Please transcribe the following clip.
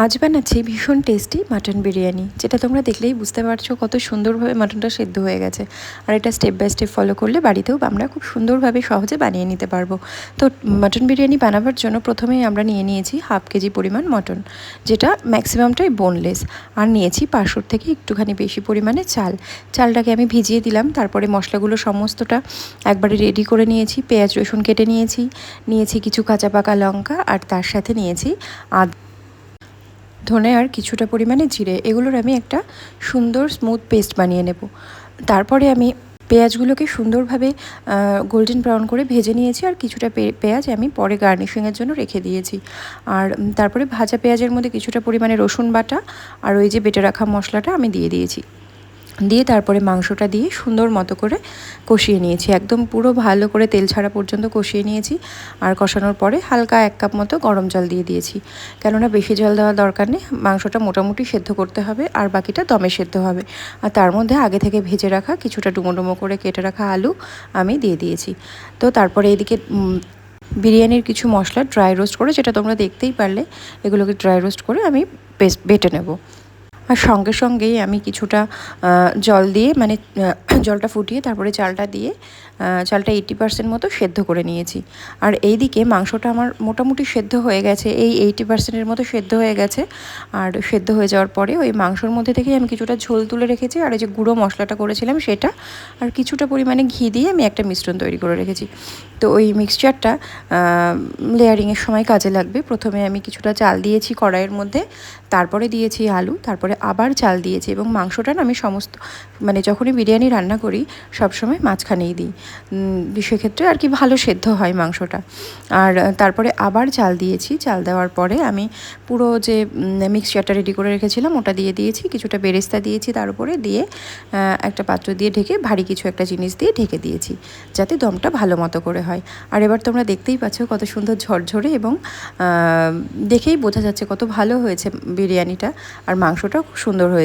আজ বানাচ্ছি ভীষণ টেস্টি মাটন বিরিয়ানি, যেটা তোমরা দেখলেই বুঝতে পারছো কত সুন্দরভাবে মাটনটা সেদ্ধ হয়ে গেছে। আর এটা স্টেপ বাই স্টেপ ফলো করলে বাড়িতেও আমরা খুব সুন্দরভাবে সহজে বানিয়ে নিতে পারবো। তো মাটন বিরিয়ানি বানাবার জন্য প্রথমেই আমরা নিয়ে নিয়েছি 1/2 কেজি পরিমাণ মটন, যেটা ম্যাক্সিমামটাই বোনলেস। আর নিয়েছি 500 থেকে একটুখানি বেশি পরিমাণে চালটাকে আমি ভিজিয়ে দিলাম। তারপরে মশলাগুলো সমস্তটা একবারে রেডি করে নিয়েছি। পেঁয়াজ রসুন কেটে নিয়েছি কিছু কাঁচা পাকা লঙ্কা, আর তার সাথে নিয়েছি ধনে আর কিছুটা পরিমাণে জিরে। এগুলোর আমি একটা সুন্দর স্মুথ পেস্ট বানিয়ে নেব। তারপরে আমি পেঁয়াজগুলোকে সুন্দরভাবে গোল্ডেন ব্রাউন করে ভেজে নিয়েছি, আর কিছুটা পেঁয়াজ আমি পরে গার্নিশিংয়ের জন্য রেখে দিয়েছি। আর তারপরে ভাজা পেঁয়াজের মধ্যে কিছুটা পরিমাণে রসুন বাটা আর ওই যে বেটে রাখা মশলাটা আমি দিয়েছি। তারপরে মাংসটা দিয়ে সুন্দর মতো করে কষিয়ে নিয়েছি, একদম পুরো ভালো করে তেল ছাড়া পর্যন্ত কষিয়ে নিয়েছি। আর কষানোর পরে হালকা 1 কাপ মতো গরম জল দিয়ে দিয়েছি, কেননা বেশি জল দেওয়ার দরকার নেই। মাংসটা মোটামুটি সেদ্ধ করতে হবে, আর বাকিটা দমে সেদ্ধ হবে। আর তার মধ্যে আগে থেকে ভেজে রাখা কিছুটা ডুমো ডুমো করে কেটে রাখা আলু আমি দিয়ে দিয়েছি। তো তারপরে এদিকে বিরিয়ানির কিছু মশলা ড্রাই রোস্ট করে, যেটা তোমরা দেখতেই পারলে, এগুলোকে ড্রাই রোস্ট করে আমি বেটে নেব। আর সঙ্গেই আমি কিছুটা জল দিয়ে জলটা ফুটিয়ে তারপরে চালটা দিয়ে চালটা 80% মতো সেদ্ধ করে নিয়েছি। আর এইদিকে মাংসটা আমার মোটামুটি সেদ্ধ হয়ে গেছে, এই 80%-এর মতো সেদ্ধ হয়ে গেছে। আর সেদ্ধ হয়ে যাওয়ার পরে ওই মাংসর মধ্যে থেকে আমি কিছুটা ঝোল তুলে রেখেছি, আর এই যে গুঁড়ো মশলাটা করেছিলাম সেটা, আর কিছুটা পরিমাণে ঘি দিয়ে আমি একটা মিশ্রণ তৈরি করে রেখেছি। তো ওই মিক্সচারটা লেয়ারিংয়ের সময় কাজে লাগবে। প্রথমে আমি কিছুটা চাল দিয়েছি কড়াইয়ের মধ্যে, তারপরে দিয়েছি আলু, তারপরে আবার চাল দিয়েছি। এবং মাংসটা না আমি যখনই বিরিয়ানি রান্না করি সবসময় মাঝখানেই দিই, সেক্ষেত্রে আর কি ভালো সেদ্ধ হয় মাংসটা। আর তারপরে আবার চাল দিয়েছি। চাল দেওয়ার পরে আমি পুরো যে মিক্সচারটা রেডি করে রেখেছিলাম ওটা দিয়ে দিয়েছি, কিছুটা বেরেস্তা দিয়েছি তার উপরে দিয়ে, একটা পাত্র দিয়ে ঢেকে ভারী কিছু একটা জিনিস দিয়ে ঢেকে দিয়েছি, যাতে দমটা ভালো মতো করে হয়। আর এবার তোমরা দেখতেই পাচ্ছ কত সুন্দর ঝরঝরে, এবং দেখেই বোঝা যাচ্ছে কত ভালো হয়েছে বিরিয়ানিটা, আর মাংসটাও খুব সুন্দর হয়েছে।